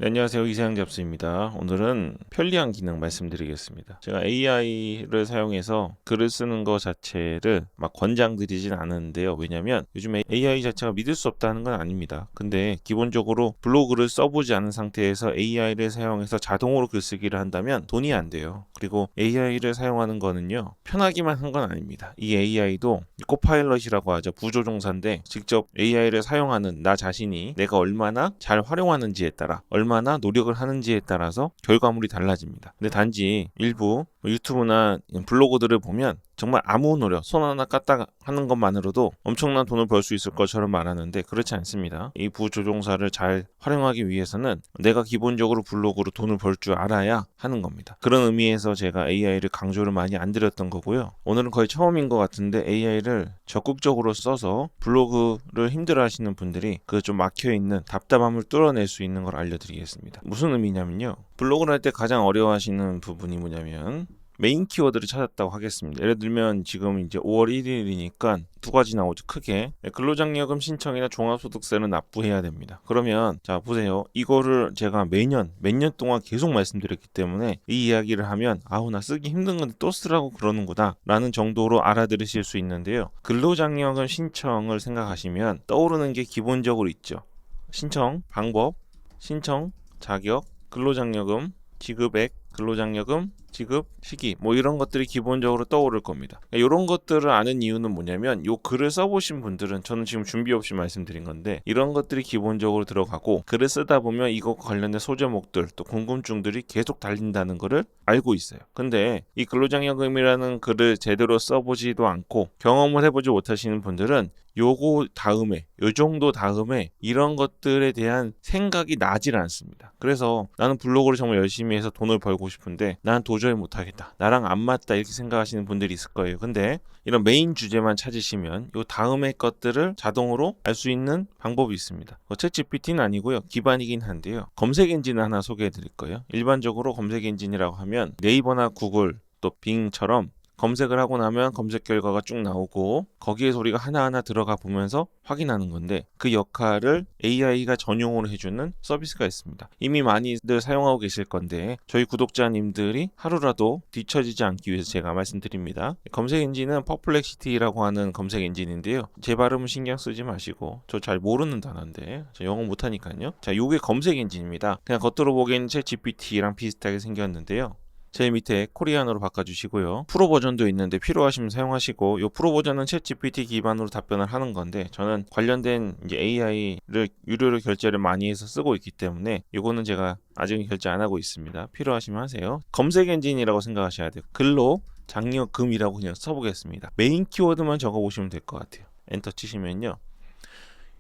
네, 안녕하세요. 이세영 잡스입니다. 오늘은 편리한 기능 말씀드리겠습니다. 제가 AI를 사용해서 글을 쓰는 것 자체를 막 권장드리진 않은데요. 왜냐면 요즘에 AI 자체가 믿을 수 없다는 건 아닙니다. 근데 기본적으로 블로그를 써보지 않은 상태에서 AI를 사용해서 자동으로 글쓰기를 한다면 돈이 안 돼요. 그리고 AI를 사용하는 거는요, 편하기만 한 건 아닙니다. 이 AI도 코파일럿이라고 하죠. 부조종사인데 직접 AI를 사용하는 나 자신이 내가 얼마나 잘 활용하는지에 따라 얼마나 노력을 하는지에 따라서 결과물이 달라집니다. 근데 단지 일부 유튜브나 블로거들을 보면 정말 아무 노력, 손 하나 까딱 하는 것만으로도 엄청난 돈을 벌 수 있을 것처럼 말하는데 그렇지 않습니다. 이 부조종사를 잘 활용하기 위해서는 내가 기본적으로 블로그로 돈을 벌 줄 알아야 하는 겁니다. 그런 의미에서 제가 AI를 강조를 많이 안 드렸던 거고요. 오늘은 거의 처음인 것 같은데 AI를 적극적으로 써서 블로그를 힘들어 하시는 분들이 그 좀 막혀있는 답답함을 뚫어낼 수 있는 걸 알려드리겠습니다. 무슨 의미냐면요. 블로그를 할 때 가장 어려워하시는 부분이 뭐냐면 메인 키워드를 찾았다고 하겠습니다. 예를 들면 지금 이제 5월 1일이니까 두 가지 나오죠. 크게 근로장려금 신청이나 종합소득세는 납부해야 됩니다. 그러면 자 보세요. 이거를 제가 매년 몇 년 동안 계속 말씀드렸기 때문에 이 이야기를 하면 아우 나 쓰기 힘든 건데 또 쓰라고 그러는구나 라는 정도로 알아들으실 수 있는데요. 근로장려금 신청을 생각하시면 떠오르는 게 기본적으로 있죠. 신청 방법, 신청 자격, 근로장려금 지급액, 근로장려금 지급 시기 뭐 이런 것들이 기본적으로 떠오를 겁니다. 이런 것들을 아는 이유는 뭐냐면 요 글을 써보신 분들은 저는 지금 준비 없이 말씀드린 건데 이런 것들이 기본적으로 들어가고 글을 쓰다 보면 이것과 관련된 소제목들 또 궁금증들이 계속 달린다는 것을 알고 있어요. 근데 이 근로장려금이라는 글을 제대로 써보지도 않고 경험을 해보지 못하시는 분들은 요거 다음에 요 정도 다음에 이런 것들에 대한 생각이 나질 않습니다. 그래서 나는 블로그를 정말 열심히 해서 돈을 벌고 싶은데 난 도저히 못하겠다. 나랑 안 맞다 이렇게 생각하시는 분들이 있을 거예요. 근데 이런 메인 주제만 찾으시면 요 다음의 것들을 자동으로 알 수 있는 방법이 있습니다. 챗 GPT는 아니고요. 기반이긴 한데요. 검색 엔진을 하나 소개해 드릴 거예요. 일반적으로 검색 엔진이라고 하면 네이버나 구글 또 빙처럼 검색을 하고 나면 검색 결과가 쭉 나오고 거기에 소리가 하나하나 들어가 보면서 확인하는 건데 그 역할을 AI가 전용으로 해주는 서비스가 있습니다. 이미 많이들 사용하고 계실 건데 저희 구독자님들이 하루라도 뒤처지지 않기 위해서 제가 말씀드립니다. 검색 엔진은 퍼플렉시티라고 하는 검색 엔진인데요. 제 발음은 신경 쓰지 마시고 저 잘 모르는 단어인데 저 영어 못하니까요. 자, 요게 검색 엔진입니다. 그냥 겉으로 보기에는 챗 GPT랑 비슷하게 생겼는데요. 제일 밑에 코리안으로 바꿔주시고요. 프로 버전도 있는데 필요하시면 사용하시고 이 프로 버전은 챗 GPT 기반으로 답변을 하는 건데 저는 관련된 이제 AI를 유료로 결제를 많이 해서 쓰고 있기 때문에 이거는 제가 아직은 결제 안 하고 있습니다. 필요하시면 하세요. 검색 엔진이라고 생각하셔야 돼요. 근로 장려금이라고 그냥 써보겠습니다. 메인 키워드만 적어보시면 될 것 같아요. 엔터 치시면요.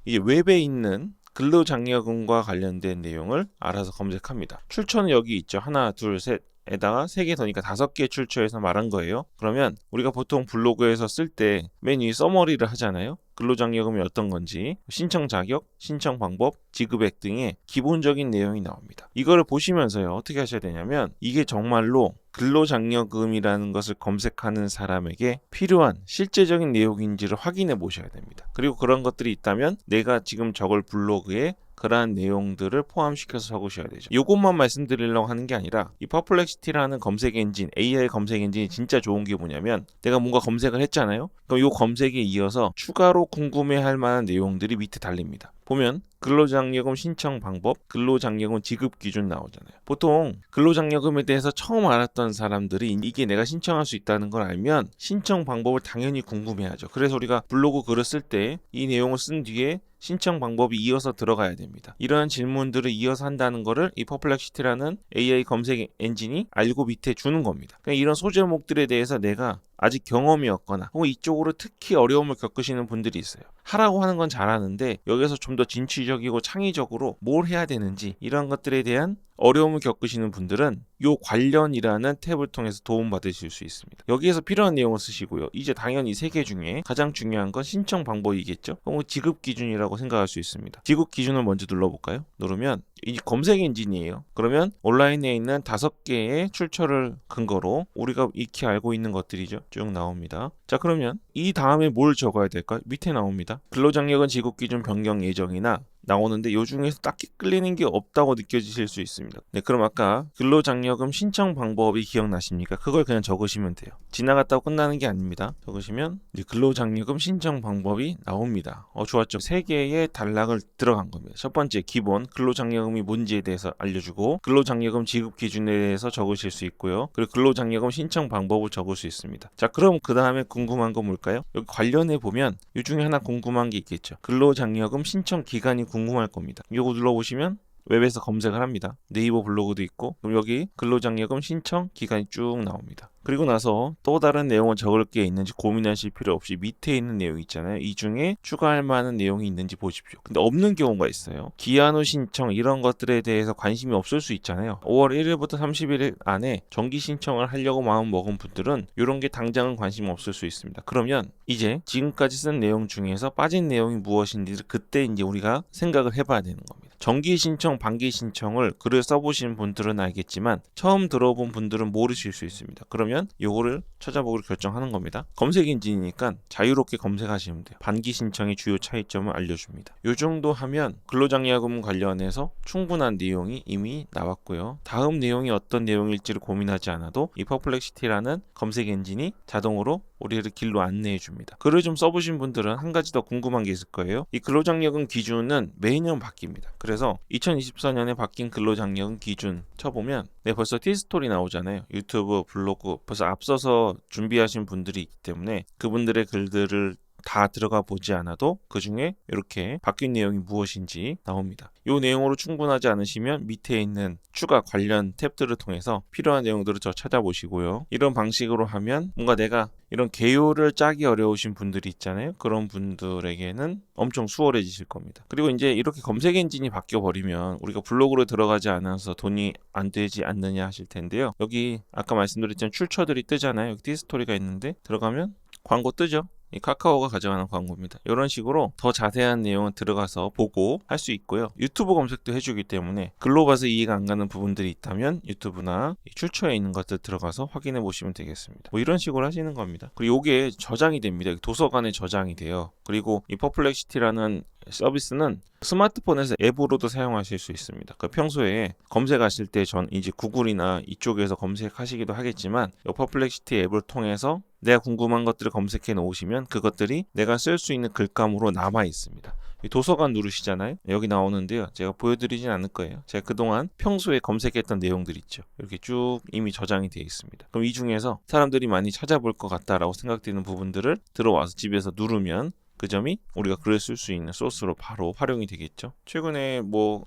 이제 웹에 있는 근로장려금과 관련된 내용을 알아서 검색합니다. 출처는 여기 있죠. 하나, 둘, 셋. 에다가 3개 더니까 5개 출처에서 말한 거예요. 그러면 우리가 보통 블로그에서 쓸 때 맨 위 서머리를 하잖아요. 근로장려금이 어떤 건지, 신청 자격, 신청 방법, 지급액 등의 기본적인 내용이 나옵니다. 이거를 보시면서요. 어떻게 하셔야 되냐면 이게 정말로 근로장려금이라는 것을 검색하는 사람에게 필요한 실제적인 내용인지를 확인해 보셔야 됩니다. 그리고 그런 것들이 있다면 내가 지금 적을 블로그에 그러한 내용들을 포함시켜서 적으셔야 되죠. 이것만 말씀드리려고 하는 게 아니라 이 퍼플렉시티라는 검색 엔진, AI 검색 엔진이 진짜 좋은 게 뭐냐면 내가 뭔가 검색을 했잖아요. 그럼 이 검색에 이어서 추가로 궁금해할 만한 내용들이 밑에 달립니다. 보면 근로장려금 신청 방법, 근로장려금 지급 기준 나오잖아요. 보통 근로장려금에 대해서 처음 알았던 사람들이 이게 내가 신청할 수 있다는 걸 알면 신청 방법을 당연히 궁금해하죠. 그래서 우리가 블로그 글을 쓸 때 이 내용을 쓴 뒤에 신청 방법이 이어서 들어가야 됩니다. 이러한 질문들을 이어서 한다는 것을 이 퍼플렉시티라는 AI 검색 엔진이 알고 밑에 주는 겁니다. 그러니까 이런 소제목들에 대해서 내가 아직 경험이 없거나 혹은 이쪽으로 특히 어려움을 겪으시는 분들이 있어요. 하라고 하는 건 잘하는데 여기서 좀 더 진취적이고 창의적으로 뭘 해야 되는지 이런 것들에 대한 어려움을 겪으시는 분들은 요 관련이라는 탭을 통해서 도움받으실 수 있습니다. 여기에서 필요한 내용을 쓰시고요. 이제 당연히 3개 중에 가장 중요한 건 신청 방법이겠죠. 혹은 지급 기준이라고 생각할 수 있습니다. 지급 기준을 먼저 눌러볼까요? 누르면 이 검색 엔진이에요. 그러면 온라인에 있는 5개의 출처를 근거로 우리가 익히 알고 있는 것들이죠. 쭉 나옵니다. 자, 그러면 이 다음에 뭘 적어야 될까요? 밑에 나옵니다. 근로장려금 지급 기준 변경 예정이나 나오는데 이 중에서 딱히 끌리는 게 없다고 느껴지실 수 있습니다. 네, 그럼 아까 근로장려금 신청 방법이 기억나십니까? 그걸 그냥 적으시면 돼요. 지나갔다고 끝나는 게 아닙니다. 적으시면 이제 근로장려금 신청 방법이 나옵니다. 좋았죠. 3개의 단락을 들어간 겁니다. 첫 번째, 기본 근로장려금이 뭔지에 대해서 알려주고, 근로장려금 지급 기준에 대해서 적으실 수 있고요. 그리고 근로장려금 신청 방법을 적을 수 있습니다. 자, 그럼 그 다음에 궁금한 거 뭘까요? 여기 관련해 보면 이 중에 하나 궁금한 게 있겠죠. 근로장려금 신청 기간이 궁금할 겁니다. 이거 눌러보시면 웹에서 검색을 합니다. 네이버 블로그도 있고, 그럼 여기 근로장려금 신청 기간이 쭉 나옵니다. 그리고 나서 또 다른 내용을 적을 게 있는지 고민하실 필요 없이 밑에 있는 내용이 있잖아요. 이 중에 추가할 만한 내용이 있는지 보십시오. 근데 없는 경우가 있어요. 기한 후 신청 이런 것들에 대해서 관심이 없을 수 있잖아요. 5월 1일부터 30일 안에 정기 신청을 하려고 마음 먹은 분들은 이런 게 당장은 관심 없을 수 있습니다. 그러면 이제 지금까지 쓴 내용 중에서 빠진 내용이 무엇인지 그때 이제 우리가 생각을 해봐야 되는 겁니다. 정기 신청, 반기 신청을 글을 써보신 분들은 알겠지만 처음 들어본 분들은 모르실 수 있습니다. 그러면 요거를 찾아보기로 결정하는 겁니다. 검색 엔진이니까 자유롭게 검색하시면 돼요. 반기 신청의 주요 차이점을 알려줍니다. 요 정도 하면 근로장려금 관련해서 충분한 내용이 이미 나왔고요. 다음 내용이 어떤 내용일지를 고민하지 않아도 이 퍼플렉시티라는 검색 엔진이 자동으로 우리를 길로 안내해 줍니다. 글을 좀 써보신 분들은 한 가지 더 궁금한 게 있을 거예요. 이 근로장려금 기준은 매년 바뀝니다. 그래서 2024년에 바뀐 근로장려금 기준 쳐보면 벌써 티스토리 나오잖아요. 유튜브, 블로그 벌써 앞서서 준비하신 분들이 있기 때문에 그분들의 글들을 다 들어가 보지 않아도 그 중에 이렇게 바뀐 내용이 무엇인지 나옵니다. 이 내용으로 충분하지 않으시면 밑에 있는 추가 관련 탭들을 통해서 필요한 내용들을 찾아보시고요. 이런 방식으로 하면 뭔가 내가 이런 개요를 짜기 어려우신 분들이 있잖아요. 그런 분들에게는 엄청 수월해지실 겁니다. 그리고 이제 이렇게 검색 엔진이 바뀌어 버리면 우리가 블로그로 들어가지 않아서 돈이 안 되지 않느냐 하실 텐데요. 여기 아까 말씀드렸지만 출처들이 뜨잖아요. 여기 티스토리가 있는데 들어가면 광고 뜨죠. 이 카카오가 가져가는 광고입니다. 이런 식으로 더 자세한 내용은 들어가서 보고 할 수 있고요. 유튜브 검색도 해주기 때문에 글로 봐서 이해가 안 가는 부분들이 있다면 유튜브나 출처에 있는 것들 들어가서 확인해 보시면 되겠습니다. 이런 식으로 하시는 겁니다. 그리고 이게 저장이 됩니다. 도서관에 저장이 돼요. 그리고 이 퍼플렉시티라는 서비스는 스마트폰에서 앱으로도 사용하실 수 있습니다. 평소에 검색하실 때 전 이제 구글이나 이쪽에서 검색하시기도 하겠지만 이 퍼플렉시티 앱을 통해서 내가 궁금한 것들을 검색해 놓으시면 그것들이 내가 쓸 수 있는 글감으로 남아 있습니다. 도서관 누르시잖아요. 여기 나오는데요. 제가 보여드리진 않을 거예요. 제가 그동안 평소에 검색했던 내용들 있죠. 이렇게 쭉 이미 저장이 되어 있습니다. 그럼 이 중에서 사람들이 많이 찾아볼 것 같다라고 생각되는 부분들을 들어와서 집에서 누르면 그 점이 우리가 글을 쓸 수 있는 소스로 바로 활용이 되겠죠. 최근에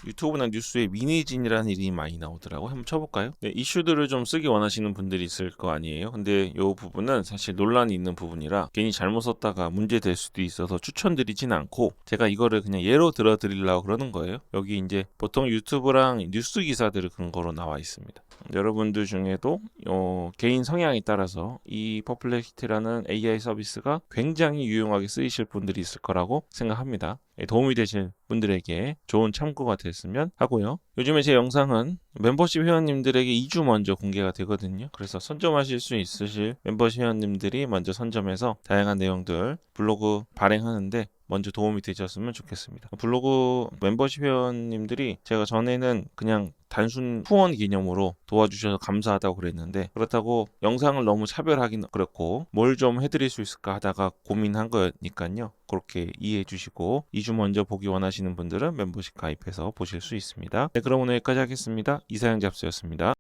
유튜브나 뉴스에 미니진이라는 이름이 많이 나오더라고요. 한번 쳐볼까요? 네, 이슈들을 좀 쓰기 원하시는 분들이 있을 거 아니에요. 근데 이 부분은 사실 논란이 있는 부분이라 괜히 잘못 썼다가 문제될 수도 있어서 추천드리진 않고 제가 이거를 그냥 예로 들어드리려고 그러는 거예요. 여기 이제 보통 유튜브랑 뉴스 기사들을 근거로 나와 있습니다. 여러분들 중에도 개인 성향에 따라서 이 퍼플렉시티라는 AI 서비스가 굉장히 유용하게 쓰이실 분들이 있을 거라고 생각합니다. 도움이 되실 분들에게 좋은 참고가 됐으면 하고요. 요즘에 제 영상은 멤버십 회원님들에게 2주 먼저 공개가 되거든요. 그래서 선점하실 수 있으실 멤버십 회원님들이 먼저 선점해서 다양한 내용들 블로그 발행하는데 먼저 도움이 되셨으면 좋겠습니다. 블로그 멤버십 회원님들이 제가 전에는 그냥 단순 후원 개념으로 도와주셔서 감사하다고 그랬는데 그렇다고 영상을 너무 차별하긴 그렇고 뭘 좀 해드릴 수 있을까 하다가 고민한 거니까요. 그렇게 이해해 주시고 2주 먼저 보기 원하시는 분들은 멤버십 가입해서 보실 수 있습니다. 네, 그럼 오늘 여기까지 하겠습니다. 이사영 잡스였습니다.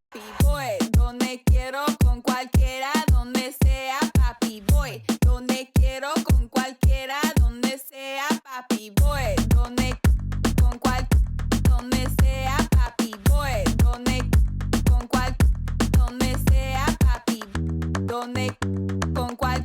Donde